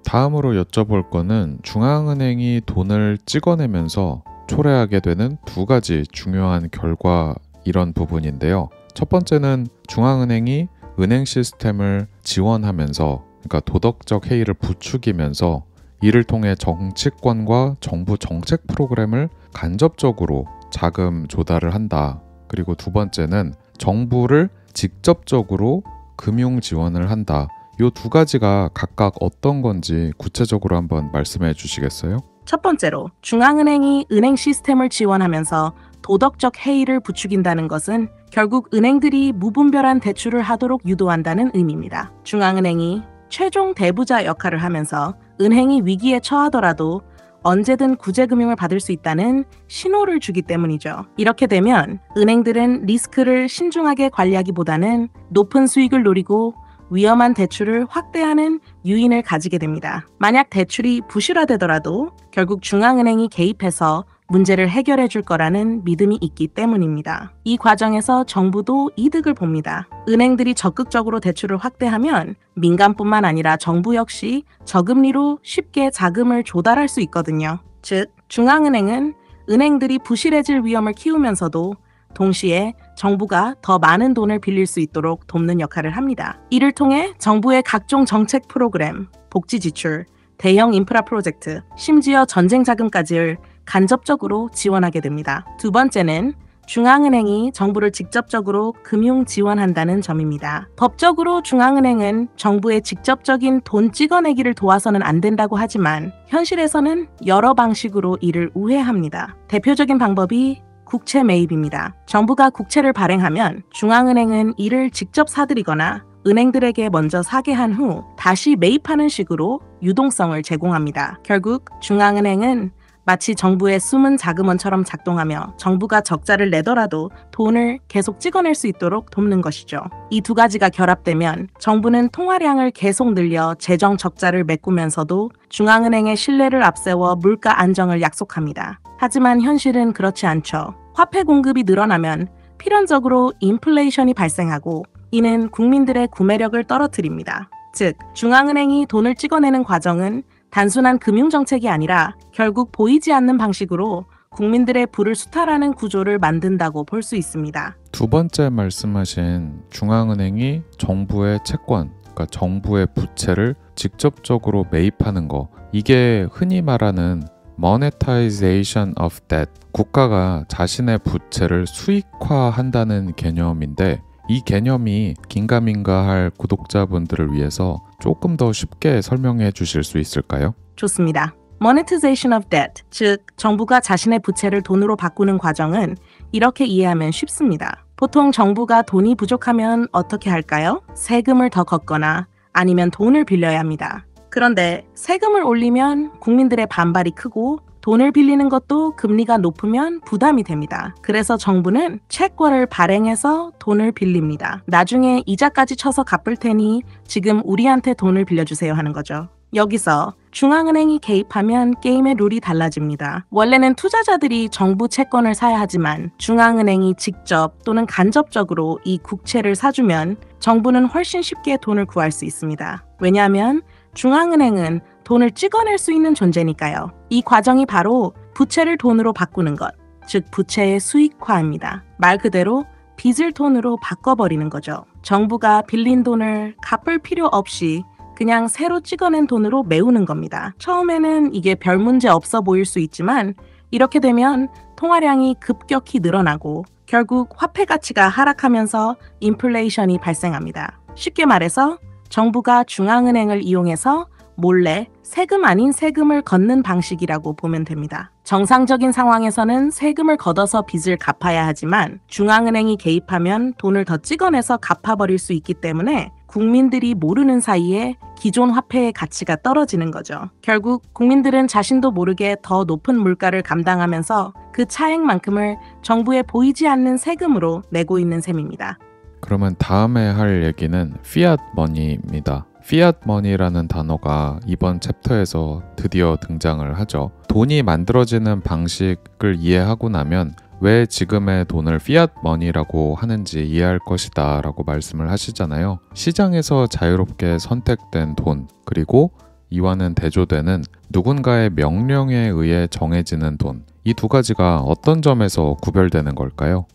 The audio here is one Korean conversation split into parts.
다음으로 여쭤볼 거는 중앙은행이 돈을 찍어내면서 초래하게 되는 두 가지 중요한 결과 이런 부분인데요. 첫 번째는 중앙은행이 은행 시스템을 지원하면서, 그러니까 도덕적 해이를 부추기면서 이를 통해 정치권과 정부 정책 프로그램을 간접적으로 자금 조달을 한다. 그리고 두 번째는 정부를 직접적으로 금융 지원을 한다. 이 두 가지가 각각 어떤 건지 구체적으로 한번 말씀해 주시겠어요? 첫 번째로 중앙은행이 은행 시스템을 지원하면서 도덕적 해이를 부추긴다는 것은 결국 은행들이 무분별한 대출을 하도록 유도한다는 의미입니다. 중앙은행이 최종 대부자 역할을 하면서 은행이 위기에 처하더라도 언제든 구제금융을 받을 수 있다는 신호를 주기 때문이죠. 이렇게 되면 은행들은 리스크를 신중하게 관리하기보다는 높은 수익을 노리고 위험한 대출을 확대하는 유인을 가지게 됩니다. 만약 대출이 부실화되더라도 결국 중앙은행이 개입해서 문제를 해결해 줄 거라는 믿음이 있기 때문입니다. 이 과정에서 정부도 이득을 봅니다. 은행들이 적극적으로 대출을 확대하면 민간뿐만 아니라 정부 역시 저금리로 쉽게 자금을 조달할 수 있거든요. 즉, 중앙은행은 은행들이 부실해질 위험을 키우면서도 동시에 정부가 더 많은 돈을 빌릴 수 있도록 돕는 역할을 합니다. 이를 통해 정부의 각종 정책 프로그램, 복지 지출, 대형 인프라 프로젝트, 심지어 전쟁 자금까지를 간접적으로 지원하게 됩니다. 두 번째는 중앙은행이 정부를 직접적으로 금융 지원한다는 점입니다. 법적으로 중앙은행은 정부의 직접적인 돈 찍어내기를 도와서는 안 된다고 하지만 현실에서는 여러 방식으로 이를 우회합니다. 대표적인 방법이 국채 매입입니다. 정부가 국채를 발행하면 중앙은행은 이를 직접 사들이거나 은행들에게 먼저 사게 한 후 다시 매입하는 식으로 유동성을 제공합니다. 결국 중앙은행은 마치 정부의 숨은 자금원처럼 작동하며 정부가 적자를 내더라도 돈을 계속 찍어낼 수 있도록 돕는 것이죠. 이 두 가지가 결합되면 정부는 통화량을 계속 늘려 재정 적자를 메꾸면서도 중앙은행의 신뢰를 앞세워 물가 안정을 약속합니다. 하지만 현실은 그렇지 않죠. 화폐 공급이 늘어나면 필연적으로 인플레이션이 발생하고 이는 국민들의 구매력을 떨어뜨립니다. 즉, 중앙은행이 돈을 찍어내는 과정은 단순한 금융정책이 아니라 결국 보이지 않는 방식으로 국민들의 부를 수탈하는 구조를 만든다고 볼 수 있습니다. 두 번째 말씀하신 중앙은행이 정부의 채권, 그러니까 정부의 부채를 직접적으로 매입하는 거, 이게 흔히 말하는 monetization of debt, 국가가 자신의 부채를 수익화한다는 개념인데, 이 개념이 긴가민가할 구독자분들을 위해서 조금 더 쉽게 설명해 주실 수 있을까요? 좋습니다. monetization of debt, 즉 정부가 자신의 부채를 돈으로 바꾸는 과정은 이렇게 이해하면 쉽습니다. 보통 정부가 돈이 부족하면 어떻게 할까요? 세금을 더 걷거나 아니면 돈을 빌려야 합니다. 그런데 세금을 올리면 국민들의 반발이 크고 돈을 빌리는 것도 금리가 높으면 부담이 됩니다. 그래서 정부는 채권을 발행해서 돈을 빌립니다. 나중에 이자까지 쳐서 갚을 테니 지금 우리한테 돈을 빌려주세요 하는 거죠. 여기서 중앙은행이 개입하면 게임의 룰이 달라집니다. 원래는 투자자들이 정부 채권을 사야 하지만 중앙은행이 직접 또는 간접적으로 이 국채를 사주면 정부는 훨씬 쉽게 돈을 구할 수 있습니다. 왜냐하면 중앙은행은 돈을 찍어낼 수 있는 존재니까요. 이 과정이 바로 부채를 돈으로 바꾸는 것, 즉 부채의 수익화입니다. 말 그대로 빚을 돈으로 바꿔버리는 거죠. 정부가 빌린 돈을 갚을 필요 없이 그냥 새로 찍어낸 돈으로 메우는 겁니다. 처음에는 이게 별 문제 없어 보일 수 있지만 이렇게 되면 통화량이 급격히 늘어나고 결국 화폐 가치가 하락하면서 인플레이션이 발생합니다. 쉽게 말해서 정부가 중앙은행을 이용해서 몰래 세금 아닌 세금을 걷는 방식이라고 보면 됩니다. 정상적인 상황에서는 세금을 걷어서 빚을 갚아야 하지만 중앙은행이 개입하면 돈을 더 찍어내서 갚아버릴 수 있기 때문에 국민들이 모르는 사이에 기존 화폐의 가치가 떨어지는 거죠. 결국 국민들은 자신도 모르게 더 높은 물가를 감당하면서 그 차액만큼을 정부에 보이지 않는 세금으로 내고 있는 셈입니다. 그러면 다음에 할 얘기는 피앗 머니입니다. 피앗 머니라는 단어가 이번 챕터에서 드디어 등장을 하죠. 돈이 만들어지는 방식을 이해하고 나면 왜 지금의 돈을 피앗 머니라고 하는지 이해할 것이다 라고 말씀을 하시잖아요. 시장에서 자유롭게 선택된 돈, 그리고 이와는 대조되는 누군가의 명령에 의해 정해지는 돈. 이 두 가지가 어떤 점에서 구별되는 걸까요?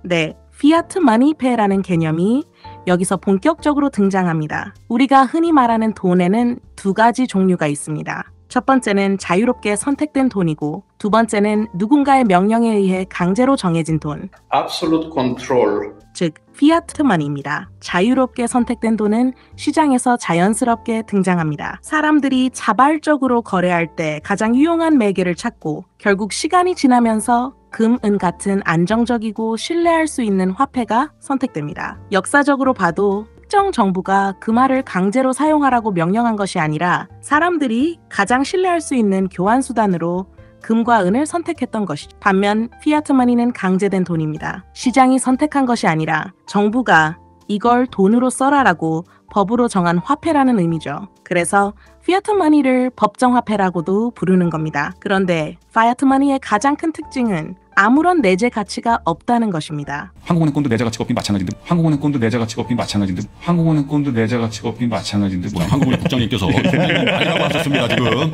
네, 피아트 머니페라는 개념이 여기서 본격적으로 등장합니다. 우리가 흔히 말하는 돈에는 두 가지 종류가 있습니다. 첫 번째는 자유롭게 선택된 돈이고 두 번째는 누군가의 명령에 의해 강제로 정해진 돈, absolute control. 즉 피아트 머니입니다. 자유롭게 선택된 돈은 시장에서 자연스럽게 등장합니다. 사람들이 자발적으로 거래할 때 가장 유용한 매개를 찾고 결국 시간이 지나면서 금, 은 같은 안정적이고 신뢰할 수 있는 화폐가 선택됩니다. 역사적으로 봐도 특정 정부가 금화를 강제로 사용하라고 명령한 것이 아니라 사람들이 가장 신뢰할 수 있는 교환 수단으로 금과 은을 선택했던 것이죠. 반면 피아트 머니는 강제된 돈입니다. 시장이 선택한 것이 아니라 정부가 이걸 돈으로 써라라고 법으로 정한 화폐라는 의미죠. 그래서 피아트 머니를 법정화폐라고도 부르는 겁니다. 그런데 피아트 머니의 가장 큰 특징은 아무런 내재 가치가 없다는 것입니다. 한국은행권도 내재 가치가 없긴 마찬가지인데 한국은행권도 내재 가치가 없긴 마찬가지인데 한국은행권도 내재 가치가 없긴 마찬가지인데 뭐야? 한국은행 국장님께서 아니라고 하셨습니다 지금.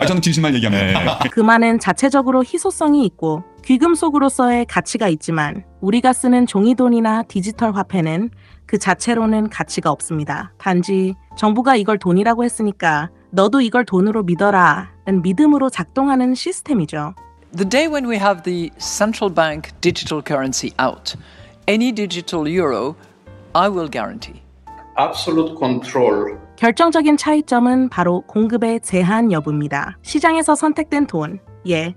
저는 진실만 얘기합니다. 금화는 자체적으로 희소성이 있고 귀금속으로서의 가치가 있지만 우리가 쓰는 종이돈이나 디지털 화폐는 그 자체로는 가치가 없습니다. 단지 정부가 이걸 돈이라고 했으니까 너도 이걸 돈으로 믿어라는 믿음으로 작동하는 시스템이죠. The day when we have the central bank digital currency out, any digital euro, I will guarantee. absolute control. 결정적인 차이점은 바로 공급의 제한 여부입니다. 시장에서 선택된 돈,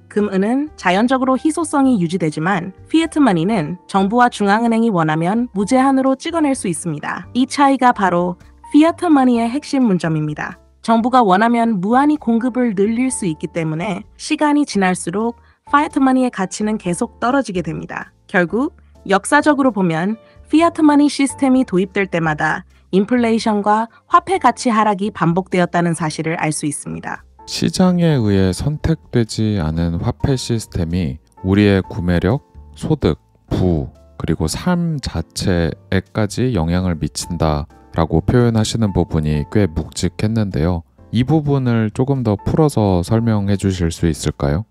금, 은은 자연적으로 희소성이 유지되지만 피아트 머니는 정부와 중앙은행이 원하면 무제한으로 찍어낼 수 있습니다. 이 차이가 바로 피아트 머니의 핵심 문점입니다. 정부가 원하면 무한히 공급을 늘릴 수 있기 때문에 시간이 지날수록 피아트 머니의 가치는 계속 떨어지게 됩니다. 결국 역사적으로 보면 피아트 머니 시스템이 도입될 때마다 인플레이션과 화폐 가치 하락이 반복되었다는 사실을 알 수 있습니다. 시장에 의해 선택되지 않은 화폐 시스템이 우리의 구매력, 소득, 부, 그리고 삶 자체에까지 영향을 미친다라고 표현하시는 부분이 꽤 묵직했는데요. 이 부분을 조금 더 풀어서 설명해 주실 수 있을까요?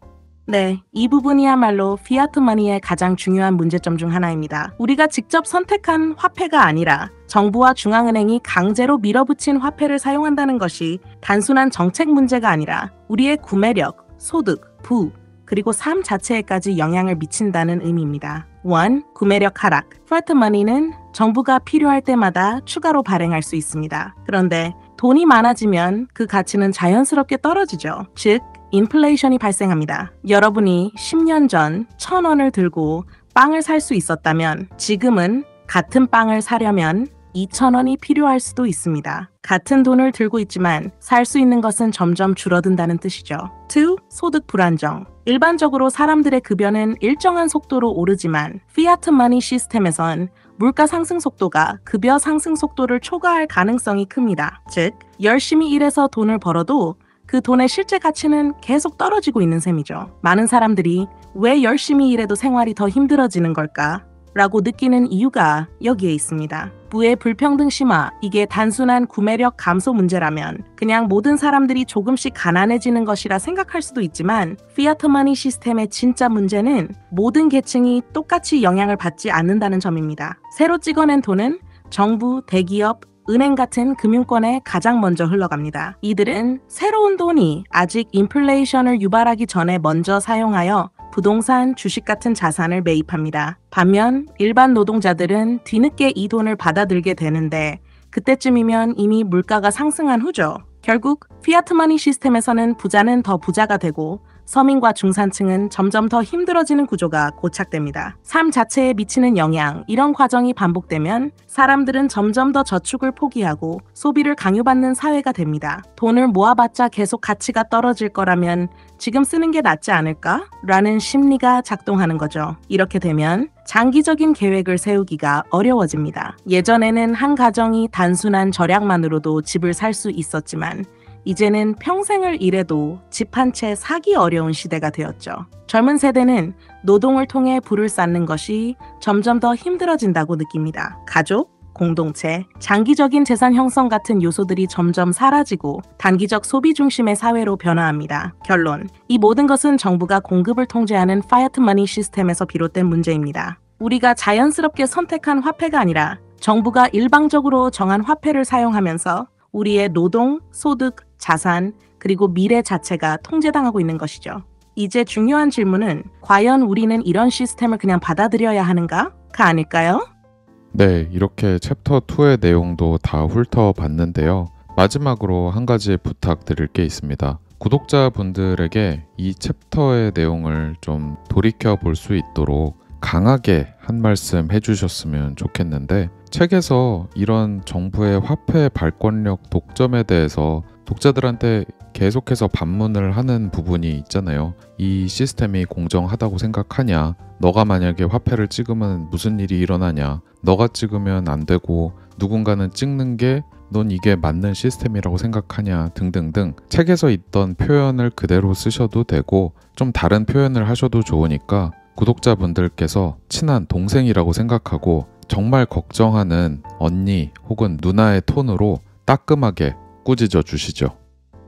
네, 이 부분이야말로 피아트 머니의 가장 중요한 문제점 중 하나입니다. 우리가 직접 선택한 화폐가 아니라 정부와 중앙은행이 강제로 밀어붙인 화폐를 사용한다는 것이 단순한 정책 문제가 아니라 우리의 구매력, 소득, 부, 그리고 삶 자체에까지 영향을 미친다는 의미입니다. 1. 구매력 하락. 피아트 머니는 정부가 필요할 때마다 추가로 발행할 수 있습니다. 그런데 돈이 많아지면 그 가치는 자연스럽게 떨어지죠. 즉, 인플레이션이 발생합니다. 여러분이 10년 전 1,000원을 들고 빵을 살 수 있었다면 지금은 같은 빵을 사려면 2,000원이 필요할 수도 있습니다. 같은 돈을 들고 있지만 살 수 있는 것은 점점 줄어든다는 뜻이죠. 2. 소득 불안정. 일반적으로 사람들의 급여는 일정한 속도로 오르지만 피아트 머니 시스템에선 물가 상승 속도가 급여 상승 속도를 초과할 가능성이 큽니다. 즉, 열심히 일해서 돈을 벌어도 그 돈의 실제 가치는 계속 떨어지고 있는 셈이죠. 많은 사람들이 왜 열심히 일해도 생활이 더 힘들어지는 걸까? 라고 느끼는 이유가 여기에 있습니다. 부의 불평등 심화, 이게 단순한 구매력 감소 문제라면 그냥 모든 사람들이 조금씩 가난해지는 것이라 생각할 수도 있지만 피아트 머니 시스템의 진짜 문제는 모든 계층이 똑같이 영향을 받지 않는다는 점입니다. 새로 찍어낸 돈은 정부, 대기업, 은행 같은 금융권에 가장 먼저 흘러갑니다. 이들은 새로운 돈이 아직 인플레이션을 유발하기 전에 먼저 사용하여 부동산, 주식 같은 자산을 매입합니다. 반면 일반 노동자들은 뒤늦게 이 돈을 받아들게 되는데 그때쯤이면 이미 물가가 상승한 후죠. 결국 피아트 머니 시스템에서는 부자는 더 부자가 되고 서민과 중산층은 점점 더 힘들어지는 구조가 고착됩니다. 삶 자체에 미치는 영향, 이런 과정이 반복되면 사람들은 점점 더 저축을 포기하고 소비를 강요받는 사회가 됩니다. 돈을 모아봤자 계속 가치가 떨어질 거라면 지금 쓰는 게 낫지 않을까? 라는 심리가 작동하는 거죠. 이렇게 되면 장기적인 계획을 세우기가 어려워집니다. 예전에는 한 가정이 단순한 절약만으로도 집을 살 수 있었지만 이제는 평생을 일해도 집 한 채 사기 어려운 시대가 되었죠. 젊은 세대는 노동을 통해 부를 쌓는 것이 점점 더 힘들어진다고 느낍니다. 가족, 공동체, 장기적인 재산 형성 같은 요소들이 점점 사라지고 단기적 소비 중심의 사회로 변화합니다. 결론, 이 모든 것은 정부가 공급을 통제하는 파이어트 머니 시스템에서 비롯된 문제입니다. 우리가 자연스럽게 선택한 화폐가 아니라 정부가 일방적으로 정한 화폐를 사용하면서 우리의 노동, 소득, 자산, 그리고 미래 자체가 통제당하고 있는 것이죠. 이제 중요한 질문은 과연 우리는 이런 시스템을 그냥 받아들여야 하는가가 아닐까요? 네, 이렇게 챕터 2의 내용도 다 훑어봤는데요. 마지막으로 한 가지 부탁드릴 게 있습니다. 구독자분들에게 이 챕터의 내용을 좀 돌이켜 볼 수 있도록 강하게 한 말씀 해주셨으면 좋겠는데, 책에서 이런 정부의 화폐 발권력 독점에 대해서 독자들한테 계속해서 반문을 하는 부분이 있잖아요. 이 시스템이 공정하다고 생각하냐? 너가 만약에 화폐를 찍으면 무슨 일이 일어나냐? 너가 찍으면 안 되고 누군가는 찍는 게 넌 이게 맞는 시스템이라고 생각하냐? 등등등 책에서 있던 표현을 그대로 쓰셔도 되고 좀 다른 표현을 하셔도 좋으니까 구독자분들께서 친한 동생이라고 생각하고 정말 걱정하는 언니 혹은 누나의 톤으로 따끔하게 꾸짖어 주시죠.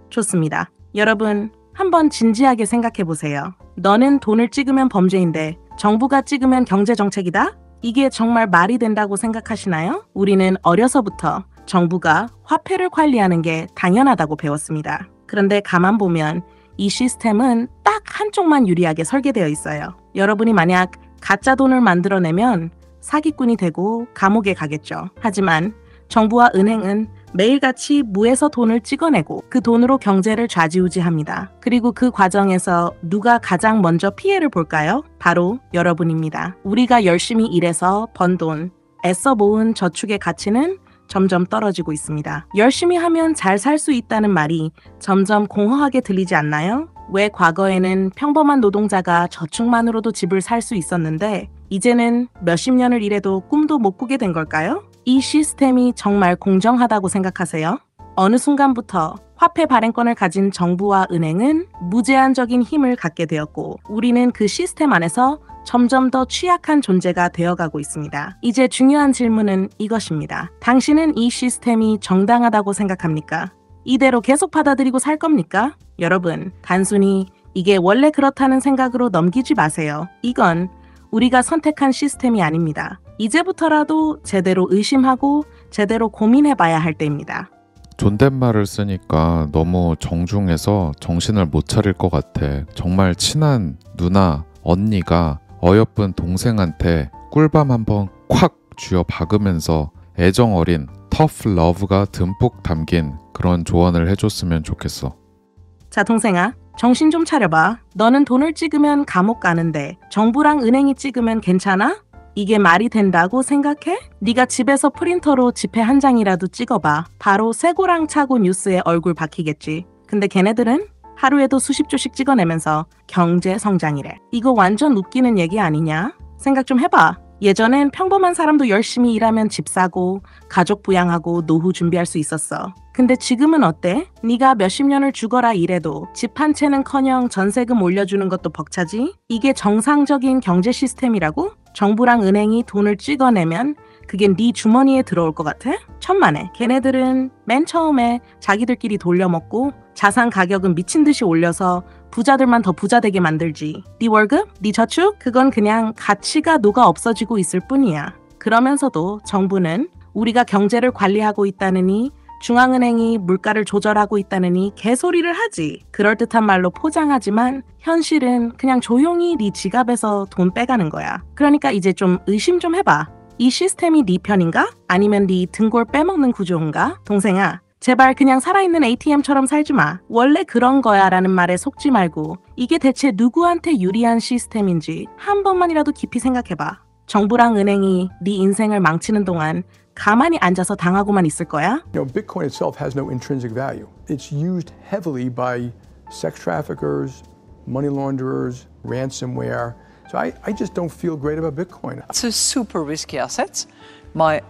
좋습니다. 여러분, 한번 진지하게 생각해 보세요. 너는 돈을 찍으면 범죄인데 정부가 찍으면 경제정책이다? 이게 정말 말이 된다고 생각하시나요? 우리는 어려서부터 정부가 화폐를 관리하는 게 당연하다고 배웠습니다. 그런데 가만 보면 이 시스템은 딱 한쪽만 유리하게 설계되어 있어요. 여러분이 만약 가짜 돈을 만들어내면 사기꾼이 되고 감옥에 가겠죠. 하지만 정부와 은행은 매일같이 무에서 돈을 찍어내고 그 돈으로 경제를 좌지우지합니다. 그리고 그 과정에서 누가 가장 먼저 피해를 볼까요? 바로 여러분입니다. 우리가 열심히 일해서 번 돈, 애써 모은 저축의 가치는 점점 떨어지고 있습니다. 열심히 하면 잘 살 수 있다는 말이 점점 공허하게 들리지 않나요? 왜 과거에는 평범한 노동자가 저축만으로도 집을 살 수 있었는데 이제는 몇십 년을 일해도 꿈도 못 꾸게 된 걸까요? 이 시스템이 정말 공정하다고 생각하세요? 어느 순간부터 화폐 발행권을 가진 정부와 은행은 무제한적인 힘을 갖게 되었고 우리는 그 시스템 안에서 점점 더 취약한 존재가 되어가고 있습니다. 이제 중요한 질문은 이것입니다. 당신은 이 시스템이 정당하다고 생각합니까? 이대로 계속 받아들이고 살 겁니까? 여러분, 단순히 이게 원래 그렇다는 생각으로 넘기지 마세요. 이건 우리가 선택한 시스템이 아닙니다. 이제부터라도 제대로 의심하고 제대로 고민해봐야 할 때입니다. 존댓말을 쓰니까 너무 정중해서 정신을 못 차릴 것 같아. 정말 친한 누나, 언니가 어여쁜 동생한테 꿀밤 한번 콱 쥐어 박으면서 애정 어린 터프 러브가 듬뿍 담긴 그런 조언을 해줬으면 좋겠어. 자, 동생아, 정신 좀 차려봐. 너는 돈을 찍으면 감옥 가는데 정부랑 은행이 찍으면 괜찮아? 이게 말이 된다고 생각해? 네가 집에서 프린터로 지폐 한 장이라도 찍어봐. 바로 쇠고랑 차고 뉴스에 얼굴 박히겠지. 근데 걔네들은 하루에도 수십 조씩 찍어내면서 경제 성장이래. 이거 완전 웃기는 얘기 아니냐? 생각 좀 해봐. 예전엔 평범한 사람도 열심히 일하면 집 사고 가족 부양하고 노후 준비할 수 있었어. 근데 지금은 어때? 네가 몇십 년을 죽어라 일해도 집 한 채는커녕 전세금 올려주는 것도 벅차지? 이게 정상적인 경제 시스템이라고? 정부랑 은행이 돈을 찍어내면 그게 네 주머니에 들어올 것 같아? 천만에. 걔네들은 맨 처음에 자기들끼리 돌려먹고 자산 가격은 미친 듯이 올려서 부자들만 더 부자 되게 만들지. 네 월급? 네 저축? 그건 그냥 가치가 녹아 없어지고 있을 뿐이야. 그러면서도 정부는 우리가 경제를 관리하고 있다느니 중앙은행이 물가를 조절하고 있다느니 개소리를 하지. 그럴듯한 말로 포장하지만 현실은 그냥 조용히 네 지갑에서 돈 빼가는 거야. 그러니까 이제 좀 의심 좀 해봐. 이 시스템이 네 편인가? 아니면 네 등골 빼먹는 구조인가? 동생아, 제발 그냥 살아있는 ATM처럼 살지 마. 원래 그런 거야 라는 말에 속지 말고 이게 대체 누구한테 유리한 시스템인지 한 번만이라도 깊이 생각해봐. 정부랑 은행이 네 인생을 망치는 동안 가만히 앉아서 당하고만 있을 거야? You know, Bitcoin itself has no intrinsic value. It's used heavily by sex traffickers, money launderers, ransomware. So I just don't feel great about Bitcoin. It's a super risky asset. My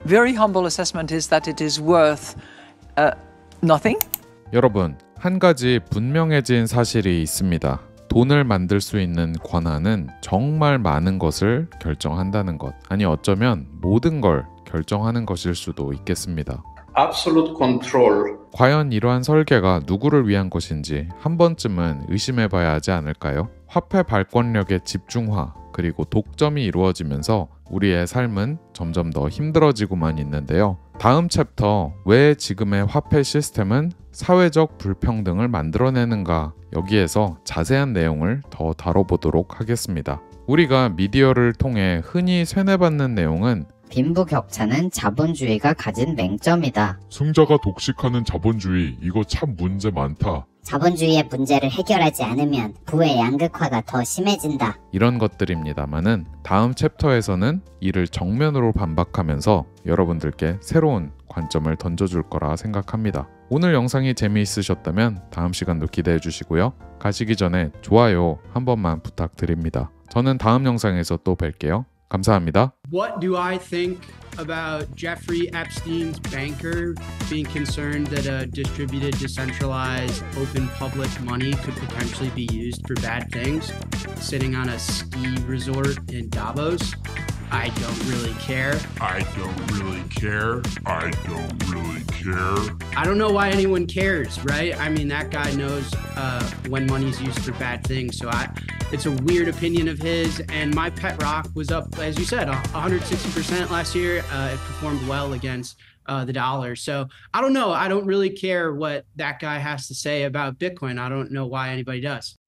very humble assessment is that it is worth nothing. 여러분, 한 가지 분명해진 사실이 있습니다. 돈을 만들 수 있는 권한은 정말 많은 것을 결정한다는 것. 아니 어쩌면 모든 걸 결정하는 것일 수도 있겠습니다. Absolute control. 과연 이러한 설계가 누구를 위한 것인지 한 번쯤은 의심해봐야 하지 않을까요? 화폐 발권력의 집중화 그리고 독점이 이루어지면서 우리의 삶은 점점 더 힘들어지고만 있는데요. 다음 챕터 왜 지금의 화폐 시스템은 사회적 불평등을 만들어내는가, 여기에서 자세한 내용을 더 다뤄보도록 하겠습니다. 우리가 미디어를 통해 흔히 쇠뇌받는 내용은 빈부격차는 자본주의가 가진 맹점이다. 승자가 독식하는 자본주의, 이거 참 문제 많다. 자본주의의 문제를 해결하지 않으면 부의 양극화가 더 심해진다. 이런 것들입니다만은 다음 챕터에서는 이를 정면으로 반박하면서 여러분들께 새로운 관점을 던져줄 거라 생각합니다. 오늘 영상이 재미있으셨다면 다음 시간도 기대해 주시고요. 가시기 전에 좋아요 한 번만 부탁드립니다. 저는 다음 영상에서 또 뵐게요. 감사합니다. What do I think about Jeffrey Epstein's banker being concerned that a distributed, decentralized, open public money could potentially be used for bad things? Sitting on a ski resort in Davos? I don't really care. I don't really care. I don't really care. I don't know why anyone cares, right? I mean, that guy knows when money's used for bad things. So it's a weird opinion of his. And my pet rock was up, as you said, 160% last year. It performed well against the dollar. So I don't know. I don't really care what that guy has to say about Bitcoin. I don't know why anybody does.